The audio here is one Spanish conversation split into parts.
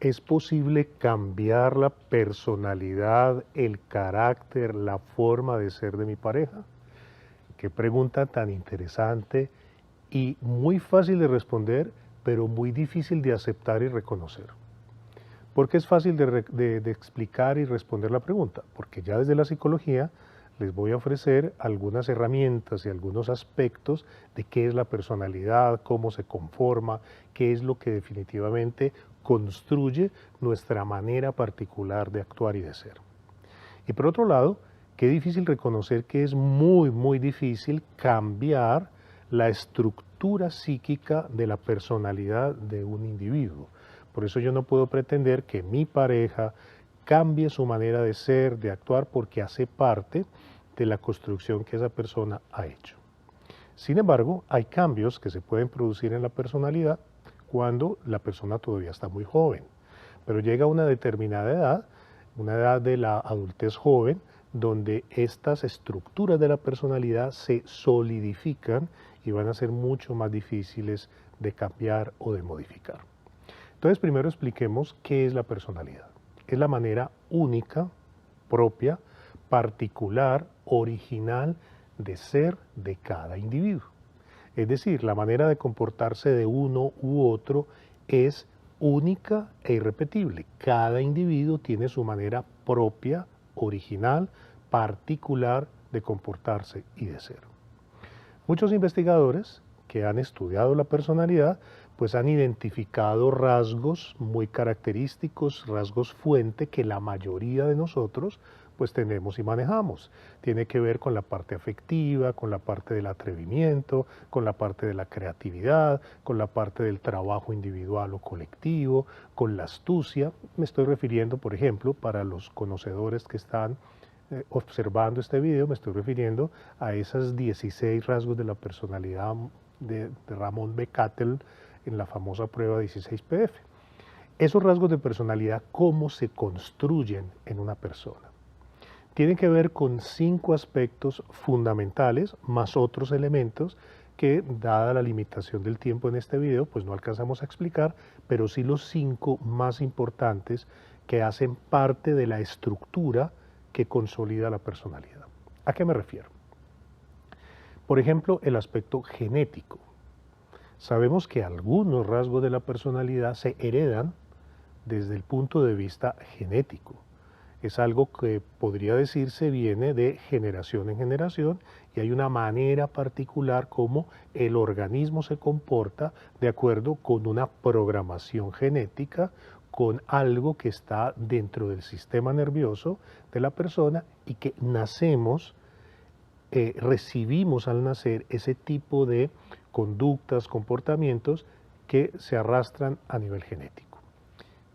¿Es posible cambiar la personalidad, el carácter, la forma de ser de mi pareja? Qué pregunta tan interesante y muy fácil de responder, pero muy difícil de aceptar y reconocer. ¿Por qué es fácil de explicar y responder la pregunta? Porque ya desde la psicología les voy a ofrecer algunas herramientas y algunos aspectos de qué es la personalidad, cómo se conforma, qué es lo que definitivamente construye nuestra manera particular de actuar y de ser. Y por otro lado, qué difícil reconocer que es muy difícil cambiar la estructura psíquica de la personalidad de un individuo. Por eso yo no puedo pretender que mi pareja cambie su manera de ser, de actuar, porque hace parte de la construcción que esa persona ha hecho. Sin embargo, hay cambios que se pueden producir en la personalidad cuando la persona todavía está muy joven, pero llega a una determinada edad, una edad de la adultez joven, donde estas estructuras de la personalidad se solidifican y van a ser mucho más difíciles de cambiar o de modificar. Entonces, primero expliquemos qué es la personalidad. Es la manera única, propia, particular, original de ser de cada individuo. Es decir, la manera de comportarse de uno u otro es única e irrepetible. Cada individuo tiene su manera propia, original, particular de comportarse y de ser. Muchos investigadores que han estudiado la personalidad pues han identificado rasgos muy característicos, rasgos fuente que la mayoría de nosotros pues tenemos y manejamos. Tiene que ver con la parte afectiva, con la parte del atrevimiento, con la parte de la creatividad, con la parte del trabajo individual o colectivo, con la astucia. Me estoy refiriendo, por ejemplo, para los conocedores que están observando este video, me estoy refiriendo a esos 16 rasgos de la personalidad de Ramón B. Cattell en la famosa prueba 16PF. Esos rasgos de personalidad, ¿cómo se construyen en una persona? Tienen que ver con 5 aspectos fundamentales, más otros elementos que, dada la limitación del tiempo en este video, pues no alcanzamos a explicar, pero sí los 5 más importantes que hacen parte de la estructura que consolida la personalidad. ¿A qué me refiero? Por ejemplo, el aspecto genético. Sabemos que algunos rasgos de la personalidad se heredan desde el punto de vista genético. Es algo que podría decirse viene de generación en generación y hay una manera particular como el organismo se comporta de acuerdo con una programación genética, con algo que está dentro del sistema nervioso de la persona y que nacemos, recibimos al nacer ese tipo de conductas, comportamientos que se arrastran a nivel genético.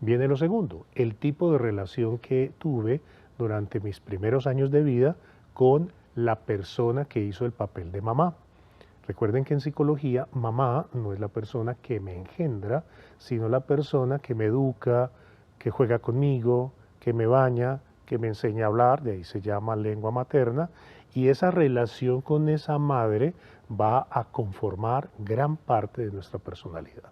Viene lo segundo, el tipo de relación que tuve durante mis primeros años de vida con la persona que hizo el papel de mamá. Recuerden que en psicología, mamá no es la persona que me engendra, sino la persona que me educa, que juega conmigo, que me baña, que me enseña a hablar, de ahí se llama lengua materna, y esa relación con esa madre va a conformar gran parte de nuestra personalidad.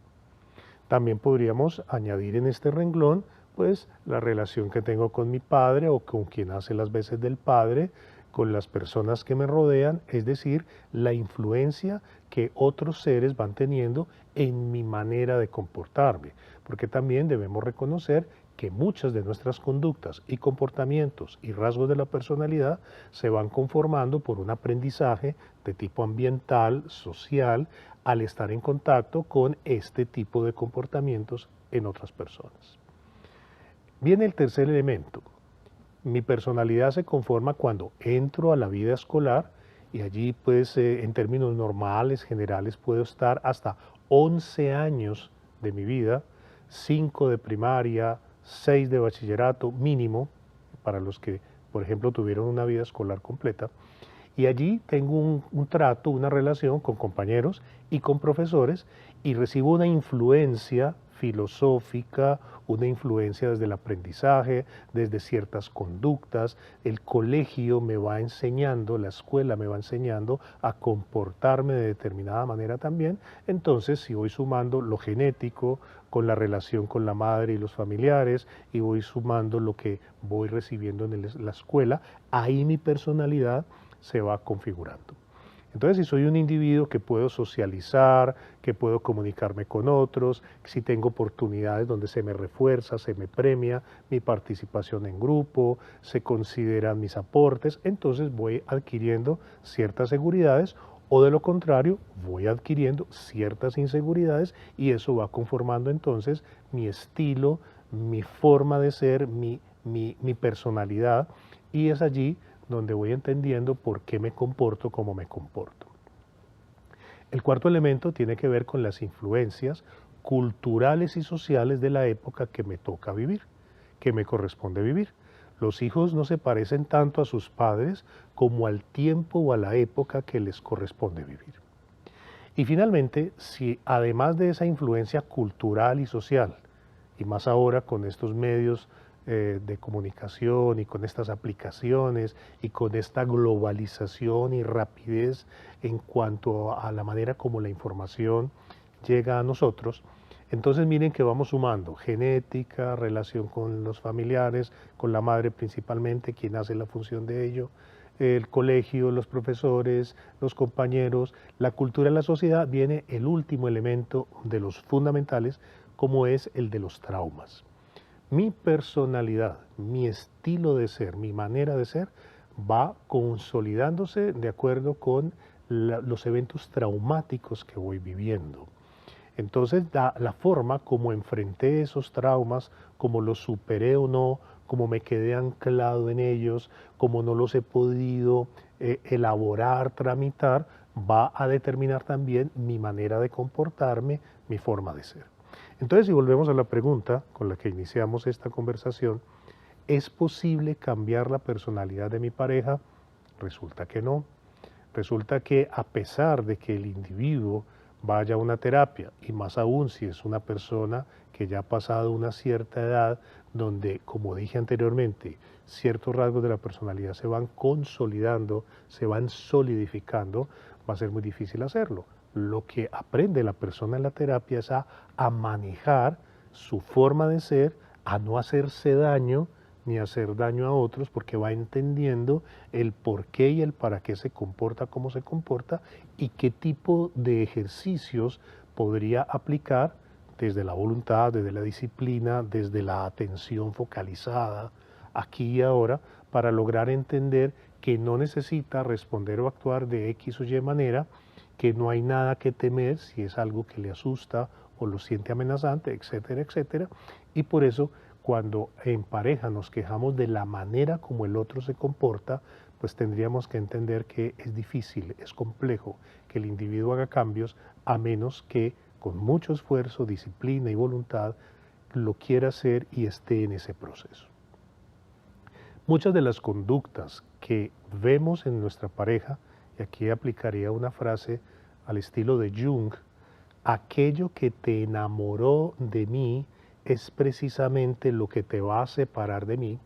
También podríamos añadir en este renglón pues la relación que tengo con mi padre o con quien hace las veces del padre, con las personas que me rodean, es decir, la influencia que otros seres van teniendo en mi manera de comportarme, porque también debemos reconocer que muchas de nuestras conductas y comportamientos y rasgos de la personalidad se van conformando por un aprendizaje de tipo ambiental, social, al estar en contacto con este tipo de comportamientos en otras personas. Viene el tercer elemento. Mi personalidad se conforma cuando entro a la vida escolar y allí pues en términos normales, generales, puedo estar hasta 11 años de mi vida, 5 de primaria, 6 de bachillerato mínimo, para los que por ejemplo tuvieron una vida escolar completa, Y allí tengo un trato, una relación con compañeros y con profesores y recibo una influencia filosófica, una influencia desde el aprendizaje, desde ciertas conductas. El colegio me va enseñando, la escuela me va enseñando a comportarme de determinada manera también. Entonces, si voy sumando lo genético con la relación con la madre y los familiares y voy sumando lo que voy recibiendo en la escuela, ahí mi personalidad se va configurando. Entonces, si soy un individuo que puedo socializar, que puedo comunicarme con otros, si tengo oportunidades donde se me refuerza, se me premia mi participación en grupo, se consideran mis aportes, entonces voy adquiriendo ciertas seguridades o de lo contrario, voy adquiriendo ciertas inseguridades y eso va conformando entonces mi estilo, mi forma de ser, mi personalidad y es allí donde voy entendiendo por qué me comporto como me comporto. El cuarto elemento tiene que ver con las influencias culturales y sociales de la época que me toca vivir, que me corresponde vivir. Los hijos no se parecen tanto a sus padres como al tiempo o a la época que les corresponde vivir. Y finalmente, si además de esa influencia cultural y social, y más ahora con estos medios de comunicación y con estas aplicaciones y con esta globalización y rapidez en cuanto a la manera como la información llega a nosotros, entonces miren que vamos sumando genética, relación con los familiares, con la madre principalmente, quien hace la función de ello, el colegio, los profesores, los compañeros, la cultura de la sociedad, viene el último elemento de los fundamentales, como es el de los traumas. Mi personalidad, mi estilo de ser, mi manera de ser, va consolidándose de acuerdo con los eventos traumáticos que voy viviendo. Entonces, la forma como enfrenté esos traumas, como los superé o no, como me quedé anclado en ellos, como no los he podido elaborar, tramitar, va a determinar también mi manera de comportarme, mi forma de ser. Entonces, si volvemos a la pregunta con la que iniciamos esta conversación, ¿es posible cambiar la personalidad de mi pareja? Resulta que no. Resulta que a pesar de que el individuo vaya a una terapia, y más aún si es una persona que ya ha pasado una cierta edad, donde, como dije anteriormente, ciertos rasgos de la personalidad se van consolidando, se van solidificando, va a ser muy difícil hacerlo. Lo que aprende la persona en la terapia es a manejar su forma de ser, a no hacerse daño, ni hacer daño a otros, porque va entendiendo el por qué y el para qué se comporta como se comporta y qué tipo de ejercicios podría aplicar desde la voluntad, desde la disciplina, desde la atención focalizada, aquí y ahora, para lograr entender que no necesita responder o actuar de X o Y manera, que no hay nada que temer si es algo que le asusta o lo siente amenazante, etcétera, etcétera, y por eso cuando en pareja nos quejamos de la manera como el otro se comporta, pues tendríamos que entender que es difícil, es complejo que el individuo haga cambios a menos que con mucho esfuerzo, disciplina y voluntad lo quiera hacer y esté en ese proceso. Muchas de las conductas que vemos en nuestra pareja, y aquí aplicaría una frase al estilo de Jung, aquello que te enamoró de mí es precisamente lo que te va a separar de mí.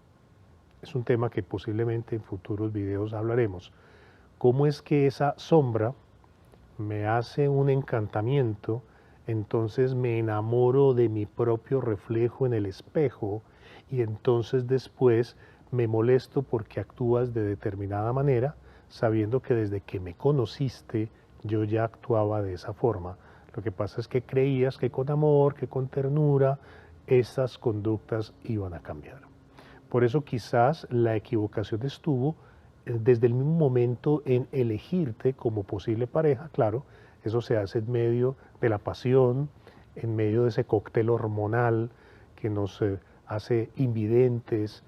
Es un tema que posiblemente en futuros videos hablaremos. ¿Cómo es que esa sombra me hace un encantamiento? Entonces me enamoro de mi propio reflejo en el espejo y entonces después me molesto porque actúas de determinada manera, sabiendo que desde que me conociste yo ya actuaba de esa forma. Lo que pasa es que creías que con amor, que con ternura, esas conductas iban a cambiar. Por eso quizás la equivocación estuvo desde el mismo momento en elegirte como posible pareja, claro, eso se hace en medio de la pasión, en medio de ese cóctel hormonal que nos hace invidentes,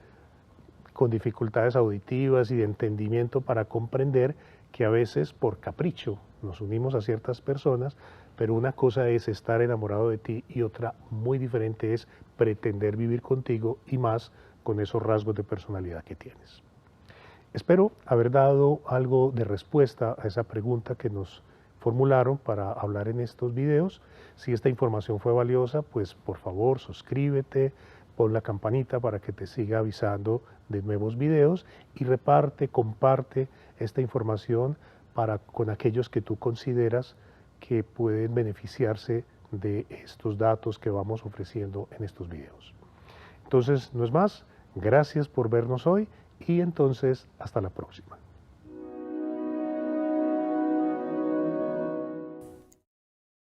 con dificultades auditivas y de entendimiento para comprender que a veces por capricho nos unimos a ciertas personas, pero una cosa es estar enamorado de ti y otra muy diferente es pretender vivir contigo y más con esos rasgos de personalidad que tienes. Espero haber dado algo de respuesta a esa pregunta que nos formularon para hablar en estos videos. Si esta información fue valiosa, pues por favor suscríbete, pon la campanita para que te siga avisando de nuevos videos y reparte, comparte esta información con aquellos que tú consideras que pueden beneficiarse de estos datos que vamos ofreciendo en estos videos. Entonces, no es más, gracias por vernos hoy y entonces hasta la próxima.